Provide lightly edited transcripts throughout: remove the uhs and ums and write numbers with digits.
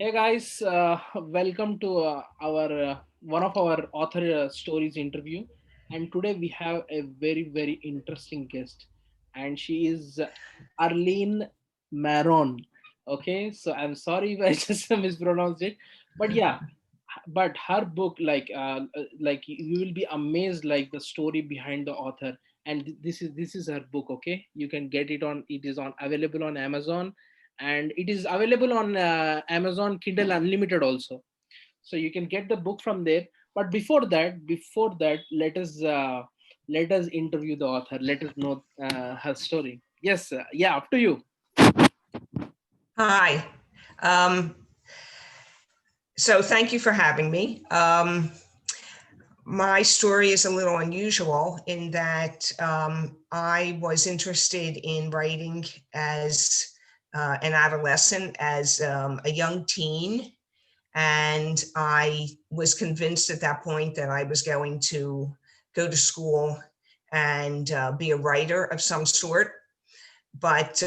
Hey guys, welcome to our one of our author stories interview, and today we have a very interesting guest, and she is Arlene Marron. Okay, so I'm sorry if I just mispronounced it, but yeah, but her book like you will be amazed like the story behind the author, and this is her book. Okay, you can get it on, it is on available on Amazon, and it is available on Amazon Kindle Unlimited also, so you can get the book from there. But before that let us interview the author, let us know her story. Yes, yeah, up to you. Hi. Um, so thank you for having me. My story is a little unusual in that I was interested in writing as an adolescent, as a young teen. And I was convinced at that point that I was going to go to school and be a writer of some sort. But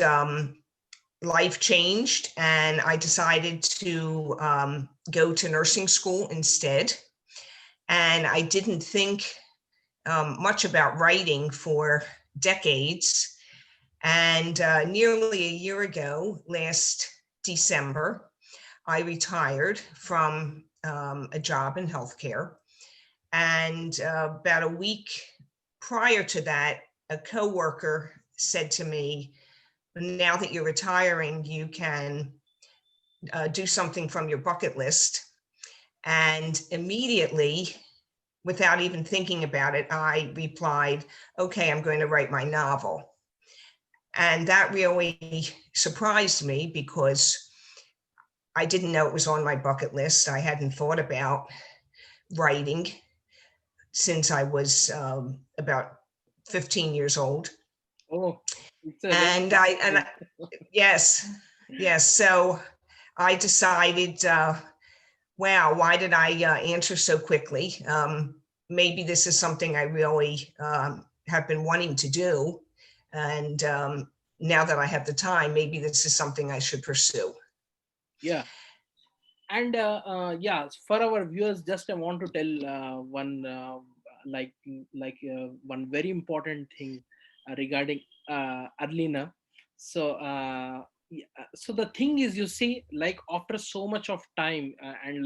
life changed and I decided to go to nursing school instead. And I didn't think much about writing for decades. And nearly a year ago, last December, I retired from a job in healthcare. And about a week prior to that, a coworker said to me, now that you're retiring, you can do something from your bucket list. And immediately, without even thinking about it, I replied, okay, I'm going to write my novel. And that really surprised me because I didn't know it was on my bucket list. I hadn't thought about writing since I was about 15 years old. Oh, it's a very And nice I, and thing. I- yes, yes. So I decided, wow, why did I answer so quickly? Maybe this is something I really have been wanting to do. And now that I have the time, maybe this is something I should pursue. Yeah. And yeah, for our viewers, just I want to tell one like one very important thing regarding Arlena. So so the thing is, you see, like after so much of time, and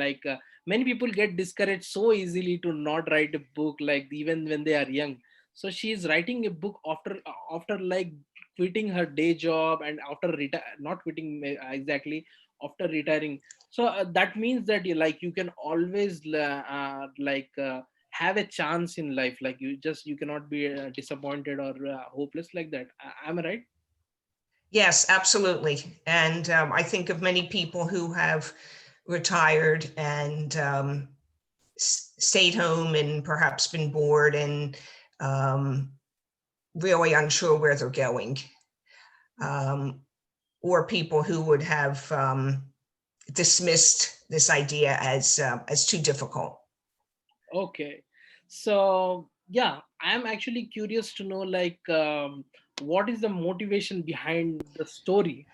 many people get discouraged so easily to not write a book, like even when they are young. So she is writing a book after like quitting her day job, and after not quitting exactly, after retiring. So that means that you can always have a chance in life, like you cannot be disappointed or hopeless like that. Am I right? Yes, absolutely. And I think of many people who have retired and stayed home and perhaps been bored and um, really unsure where they're going, um, or people who would have dismissed this idea as too difficult. Okay, so yeah, I'm actually curious to know what is the motivation behind the story.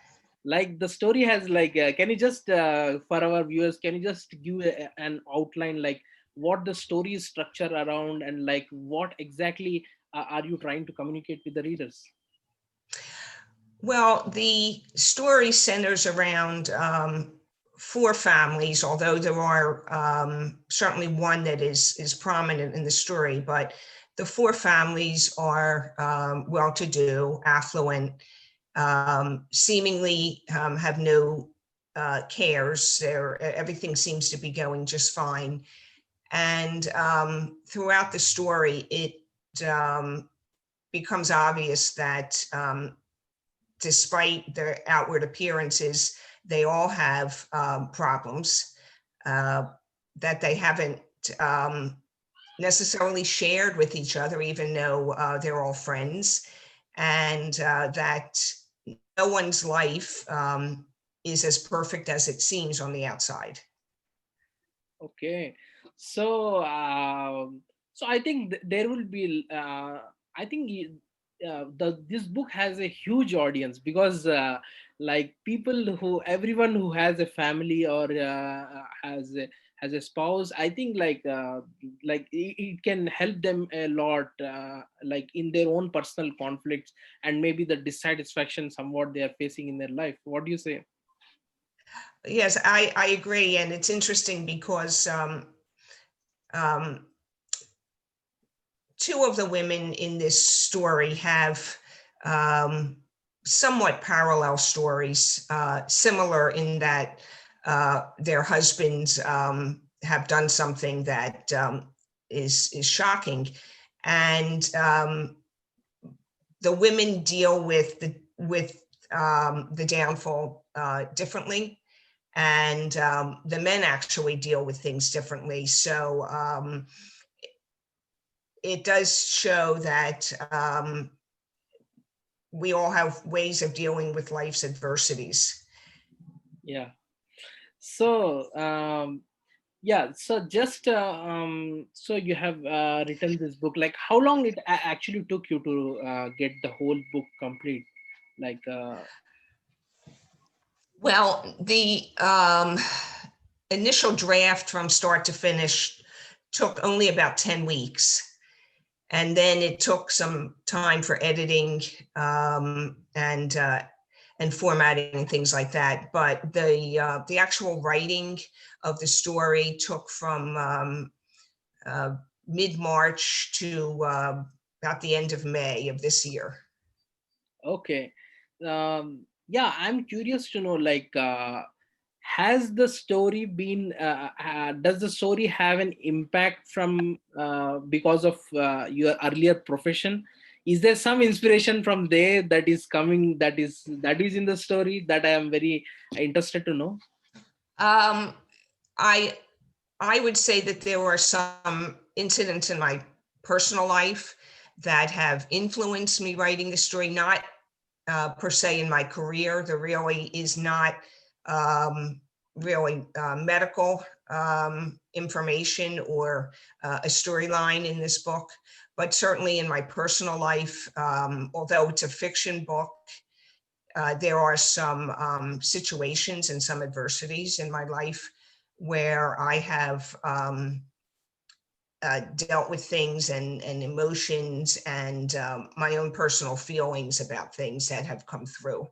Like the story has can you just for our viewers, can you just give an outline, like what the story is structure around, and like what exactly are you trying to communicate with the readers? Well, the story centers around four families, although there are certainly one that is prominent in the story. But the four families are well-to-do, affluent, seemingly have no cares. Everything seems to be going just fine. And throughout the story, it becomes obvious that despite their outward appearances, they all have problems uh, that they haven't um, necessarily shared with each other, even though they're all friends, and that no one's life is as perfect as it seems on the outside. Okay, so so I think there will be I think the this book has a huge audience, because like people who, everyone who has a family or has a spouse, I think like it can help them a lot, like in their own personal conflicts and maybe the dissatisfaction somewhat they are facing in their life. What do you say? Yes, I agree. And it's interesting because um, two of the women in this story have um, somewhat parallel stories, similar in that their husbands have done something that is shocking, and the women deal with the downfall differently, and the men actually deal with things differently. So it does show that we all have ways of dealing with life's adversities. Yeah. So yeah, so just so you have written this book, like how long it actually took you to get the whole book complete, like Well, the initial draft from start to finish took only about 10 weeks. And then it took some time for editing and formatting and things like that. But the actual writing of the story took from uh, mid-March to about the end of May of this year. okay. Yeah, I'm curious to know, like, has the story been, does the story have an impact from, because of your earlier profession? Is there some inspiration from there that is coming, that is in the story that I am very interested to know? Um, I I would say that there were some incidents in my personal life that have influenced me writing the story, not per se in my career. There really is not really medical information or a storyline in this book, but certainly in my personal life, although it's a fiction book, there are some situations and some adversities in my life where I have dealt with things and emotions and my own personal feelings about things that have come through.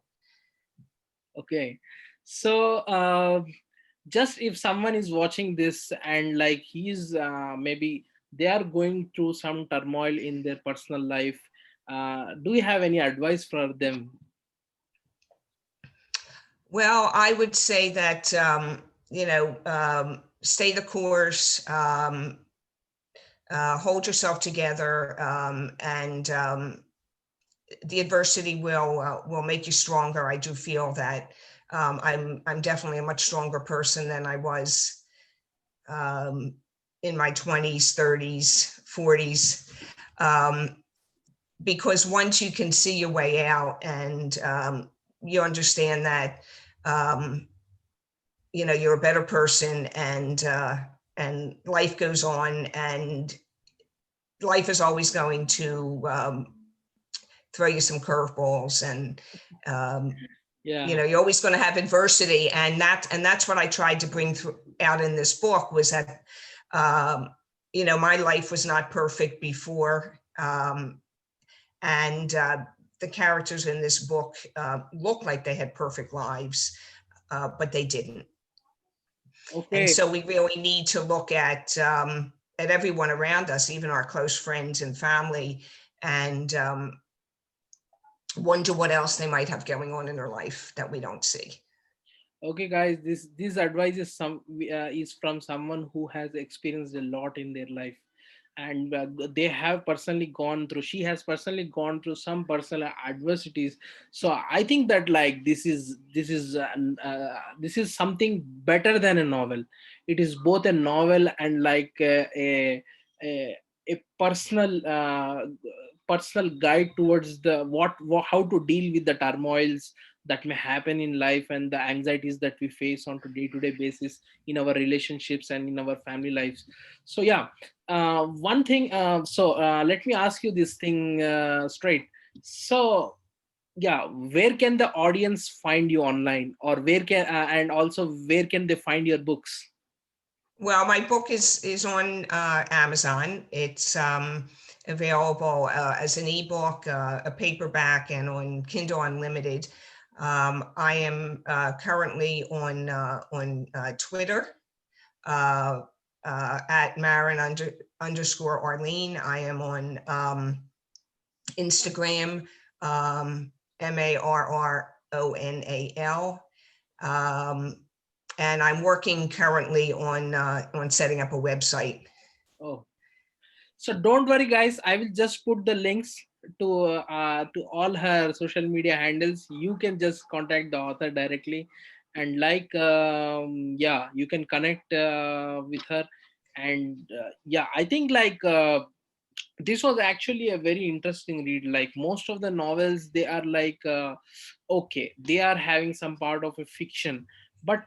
Okay. So, just if someone is watching this and like he's maybe they are going through some turmoil in their personal life, do you have any advice for them? Well, I would say that, stay the course, hold yourself together, and the adversity will make you stronger. I do feel that I'm definitely a much stronger person than I was um, in my 20s, 30s, 40s, because once you can see your way out and you understand that um, you're a better person, and life goes on, and life is always going to throw you some curveballs, and um, Yeah. you're always going to have adversity, and that's what I tried to bring out in this book was that um, my life was not perfect before, and the characters in this book look like they had perfect lives, but they didn't. And Okay. so we really need to look at everyone around us, even our close friends and family, and wonder what else they might have going on in their life that we don't see. Okay, guys, this advice is is from someone who has experienced a lot in their life, and they have personally gone through. She has personally gone through some personal adversities. So I think that like this is something better than a novel. It is both a novel and like a, a personal guide towards the how to deal with the turmoils that may happen in life and the anxieties that we face on day-to-day basis in our relationships and in our family lives. So yeah, one thing, let me ask you this thing straight. So Yeah, where can the audience find you online, or where can and also where can they find your books? Well, my book is on Amazon. It's available as an ebook, a paperback, and on Kindle Unlimited. I am currently on Twitter uh, at Marron underscore Arlene. I am on Instagram, Marronal. Um, and I'm working currently on setting up a website. Oh, so don't worry, guys. I will just put the links to all her social media handles. You can just contact the author directly, and yeah, you can connect with her. And yeah, I think this was actually a very interesting read. Like most of the novels, they are okay, they are having some part of a fiction, but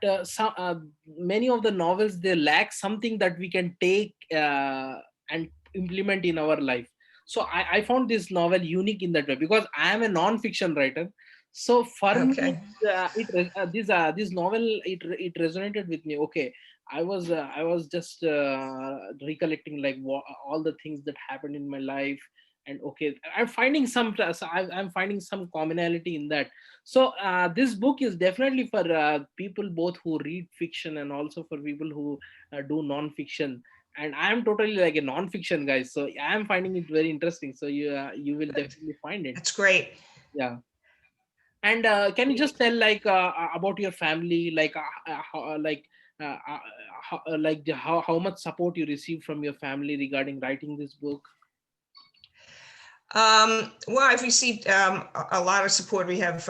many of the novels, they lack something that we can take and implement in our life. So I found this novel unique in that way, because I am a non-fiction writer. So for me, Okay. this novel, it resonated with me. Okay, I was just recollecting like all the things that happened in my life, and okay, I'm finding I'm finding some commonality in that. So this book is definitely for people both who read fiction and also for people who do non-fiction. And I am totally like a non-fiction guy, so I am finding it very interesting. So you will definitely find it. That's great. Yeah. And can you just tell about your family, how much support you received from your family regarding writing this book? Well, I've received a lot of support. We have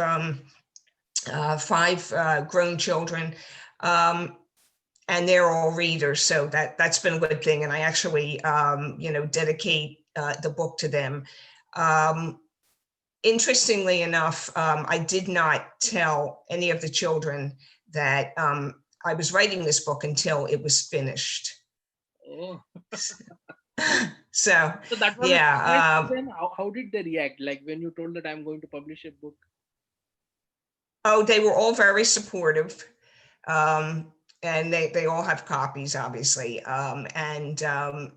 five grown children, um, and they're all readers, so that's been a good thing. And I actually, dedicate the book to them. Um, Interestingly enough, I did not tell any of the children that I was writing this book until it was finished. Oh, So, so that was a surprise yeah. for them. How did they react, like when you told that I'm going to publish a book? Oh, they were all very supportive. Um, and they all have copies, obviously. They're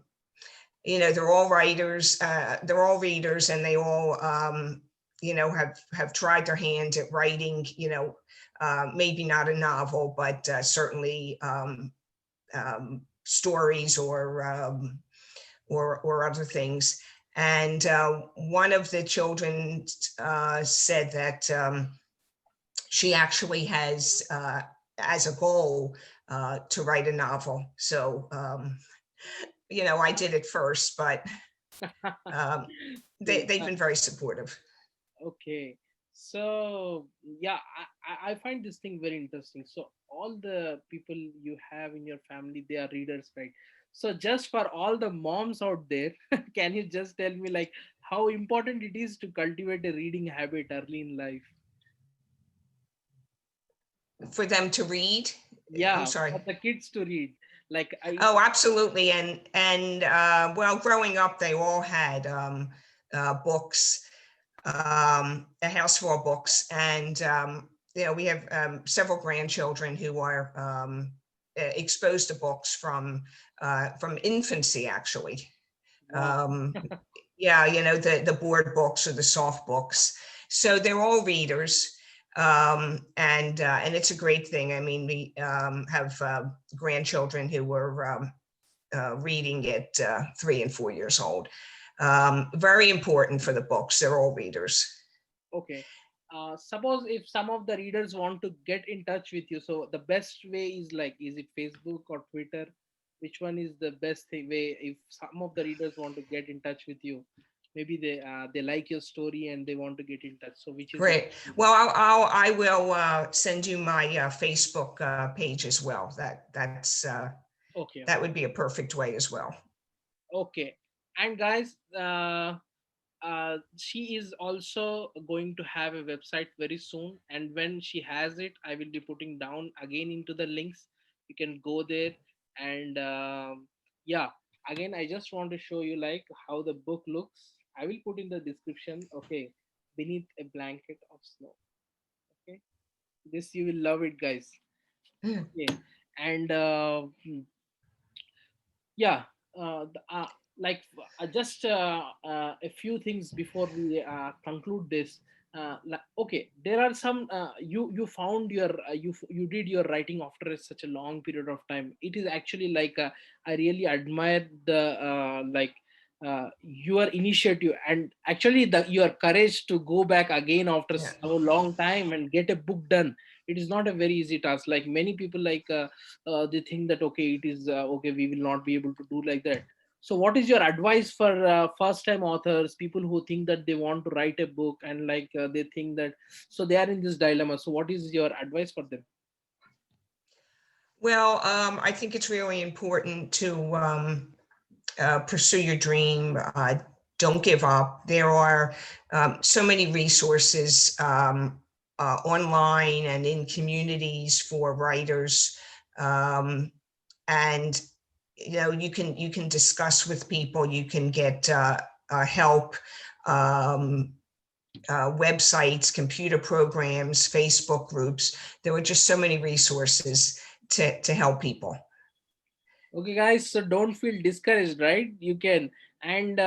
all writers, they're all readers, and they all, have tried their hand at writing, maybe not a novel, but certainly stories or other things. And one of the children said that she actually has as a goal to write a novel. So, I did it first, but um, So they've been very supportive. okay. So yeah, I find this thing very interesting. So all the people you have in your family, they are readers, right? So just for all the moms out there, can you just tell me like how important it is to cultivate a reading habit early in life? For them to read. I'm Yeah, sorry. for the kids to read. Like I Oh, absolutely. And well, growing up, they all had books, a house full of books, and we have several grandchildren who are exposed to books from infancy, actually. wow. Um, yeah, the board books or the soft books. So they're all readers. And it's a great thing. I mean, we have grandchildren who were reading at 3 and 4 years old. Very important for the books. They're all readers. Okay. Suppose if some of the readers want to get in touch with you, so the best way is like, is it Facebook or Twitter? Which one is the best way if some of the readers want to get in touch with you? Maybe they like your story and they want to get in touch. So which is the Great. best way? Well, I will send you my Facebook page as well. Okay, That would be a perfect way as well. okay. And guys, she is also going to have a website very soon, and when she has it, I will be putting down again into the links. You can go there. And yeah, again, I just want to show you like how the book looks. I will put in the description. Okay, beneath a blanket of snow. Okay, this you will love it, guys. Okay, and yeah, like just a few things before we conclude this. Okay, there are some you found your you did your writing after such a long period of time. It is actually like I really admire the your initiative, and actually the your courage to go back again after Yeah. so long time and get a book done. It is not a very easy task. Like many people they think that okay, it is okay, we will not be able to do like that. So what is your advice for first time authors, people who think that they want to write a book, and they think that, so they are in this dilemma, so what is your advice for them? Well, I think it's really important to pursue your dream. Don't give up. There are so many resources online and in communities for writers, um, and you can discuss with people. You can get help. Um, Websites, computer programs, Facebook groups. There are just so many resources to help people. Okay, guys, so don't feel discouraged, right? You can. And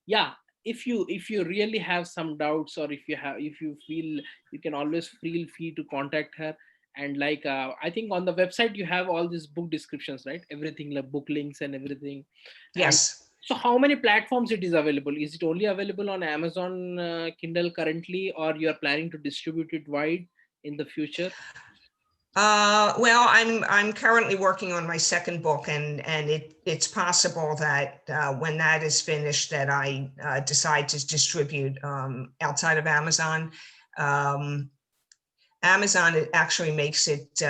yeah, if you really have some doubts, or if you feel, you can always feel free to contact her. And I think on the website you have all these book descriptions, right? Everything, like book links and everything. And Yes. so how many platforms it is available? Is it only available on Amazon Kindle currently, or you are planning to distribute it wide in the future? Well, I'm currently working on my second book, and it's possible that when that is finished, that I decide to distribute outside of Amazon. Um, Amazon, it actually makes it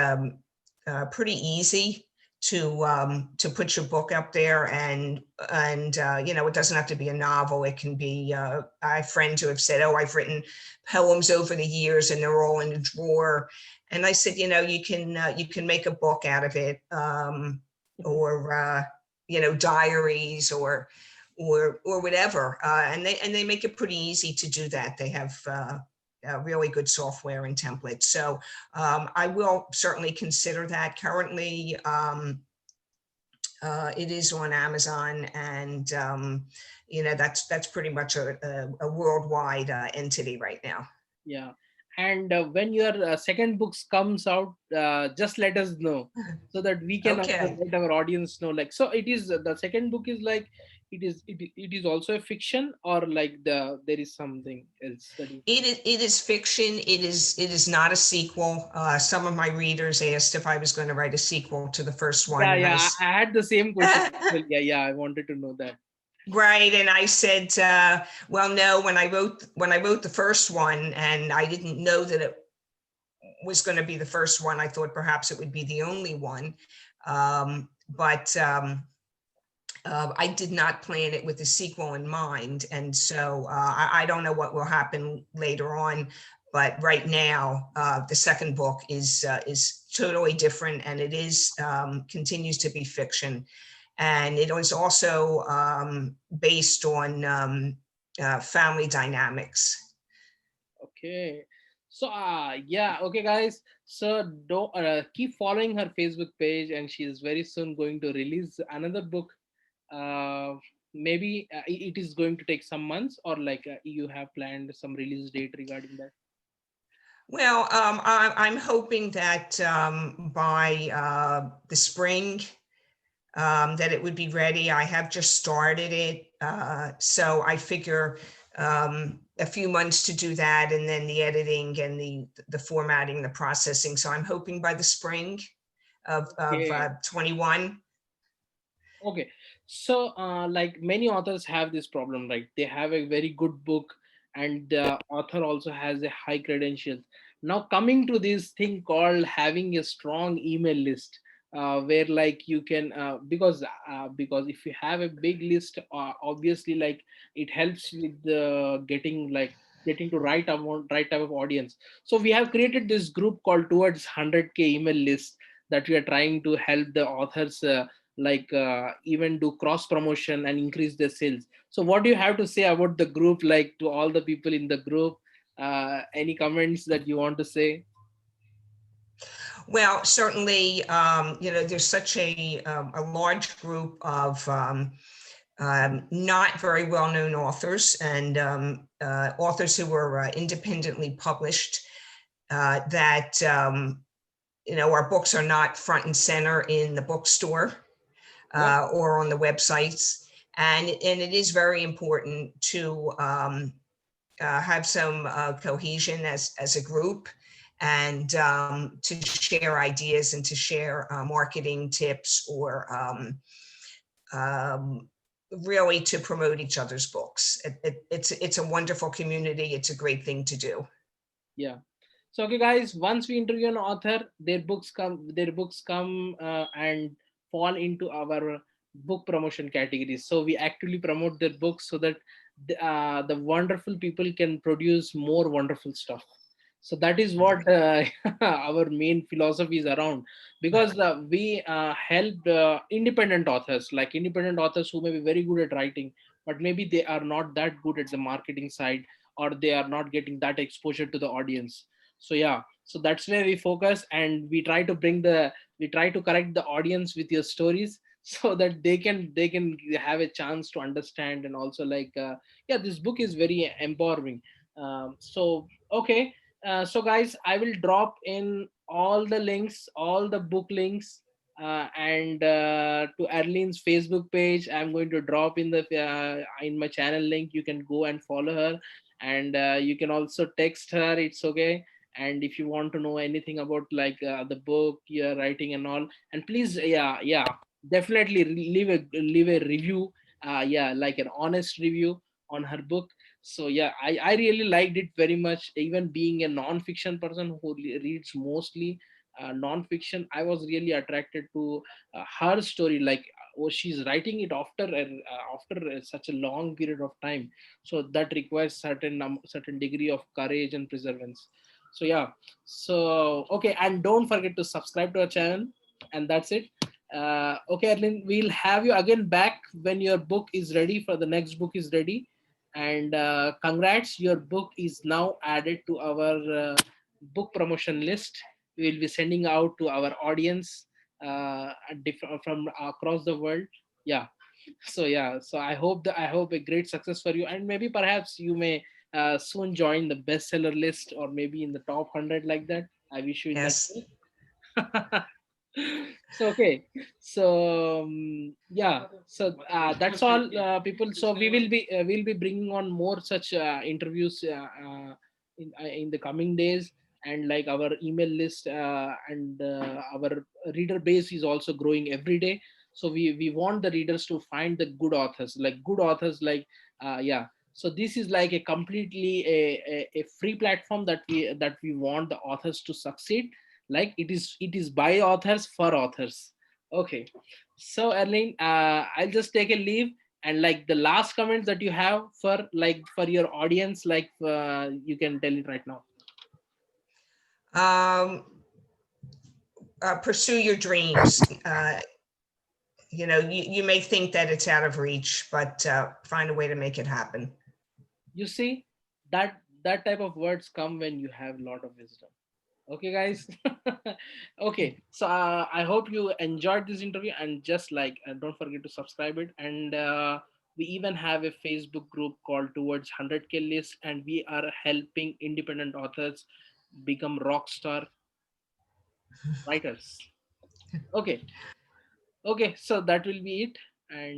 pretty easy to put your book up there, and it doesn't have to be a novel. It can be. I have friends who have said, "Oh, I've written poems over the years, and they're all in a drawer." And I said, you can make a book out of it, or diaries, or whatever, and they make it pretty easy to do that. They have really good software and templates. So I will certainly consider that. Currently, it is on Amazon, and that's pretty much a worldwide entity right now. Yeah, and when your second books comes out, just let us know, so that we can also Okay. let our audience know. Like, so it is the second book is like, it is also a fiction, or there is something else that is. It is fiction. It is not a sequel. Some of my readers asked if I was going to write a sequel to the first one, Yeah, and I yeah, I had the same question. Well, yeah, yeah, I wanted to know that. right, and I said, well, no. When I wrote the first one, and I didn't know that it was going to be the first one. I thought perhaps it would be the only one, but I did not plan it with a sequel in mind, and so I don't know what will happen later on. But right now, the second book is totally different, and it is continues to be fiction, and it was also based on family dynamics. Okay. So yeah, okay guys. So don't keep following her Facebook page, and she is very soon going to release another book. Uh Maybe it is going to take some months, or you have planned some release date regarding that. Well, I'm hoping that by the spring, that it would be ready. I have just started it, so I figure a few months to do that, and then the editing and the formatting, the processing. So I'm hoping by the spring of Okay. 21. Okay, so like many authors have this problem, right? They have a very good book, and the author also has a high credentials. Now coming to this thing called having a strong email list, where you can because if you have a big list, obviously it helps with the getting to right type of audience. So we have created this group called towards 100K email list, that we are trying to help the authors. like even do cross promotion and increase their sales. So what do you have to say about the group, like to all the people in the group? Any comments that you want to say? Well, certainly, there's such a large group of not very well-known authors and authors who were independently published that our books are not front and center in the bookstore Yeah, or on the websites, and it is very important to have some cohesion as a group, and to share ideas and to share marketing tips, or um, really to promote each other's books. It's a wonderful community. It's a great thing to do. yeah. So okay, guys. Once we interview an author, their books come and fall into our book promotion categories. So we actively promote their books so that the wonderful people can produce more wonderful stuff. So that is what our main philosophy is around, because we help independent authors, like independent authors who may be very good at writing, but maybe they are not that good at the marketing side, or they are not getting that exposure to the audience. So yeah, so that's where we focus, and we try to correct the audience with your stories so that they can have a chance to understand, and also like yeah, this book is very empowering. So okay, so guys, I will drop in all the links, all the book links, and to Arlene's Facebook page. I'm going to drop in my channel link. You can go and follow her, and you can also text her. It's okay. And if you want to know anything about like the book you're writing and all, and please, yeah, definitely leave a review. Yeah, like an honest review on her book. So yeah, I really liked it very much. Even being a non-fiction person who reads mostly non-fiction, I was really attracted to her story. Like she's writing it after such a long period of time, so that requires certain degree of courage and perseverance. So yeah, so okay, and don't forget to subscribe to our channel, and that's it. Okay, Arlene, we'll have you again back when your book is ready, for the next book is ready. And congrats, your book is now added to our book promotion list. We will be sending out to our audience from across the world. Yeah, so yeah, so I hope a great success for you, and maybe perhaps you may soon join the bestseller list, or maybe in the top 100, like that. I wish you in that Yes. way. So okay, so yeah, so that's all, people. So we'll be bringing on more such interviews in the coming days. And like our email list and our reader base is also growing every day. So we want the readers to find the good authors, like yeah. So this is like a completely a free platform that we want the authors to succeed. Like it is by authors for authors. Okay, so Arlene, I'll just take a leave, and like the last comments that you have for like for your audience, like you can tell it right now. Um, Pursue your dreams. You may think that it's out of reach, but find a way to make it happen. You see, that type of words come when you have a lot of wisdom. Okay, guys. Okay, so I hope you enjoyed this interview, and just like don't forget to subscribe it. And we even have a Facebook group called Towards 100K List, and we are helping independent authors become rock star writers. Okay, okay, so that will be it. And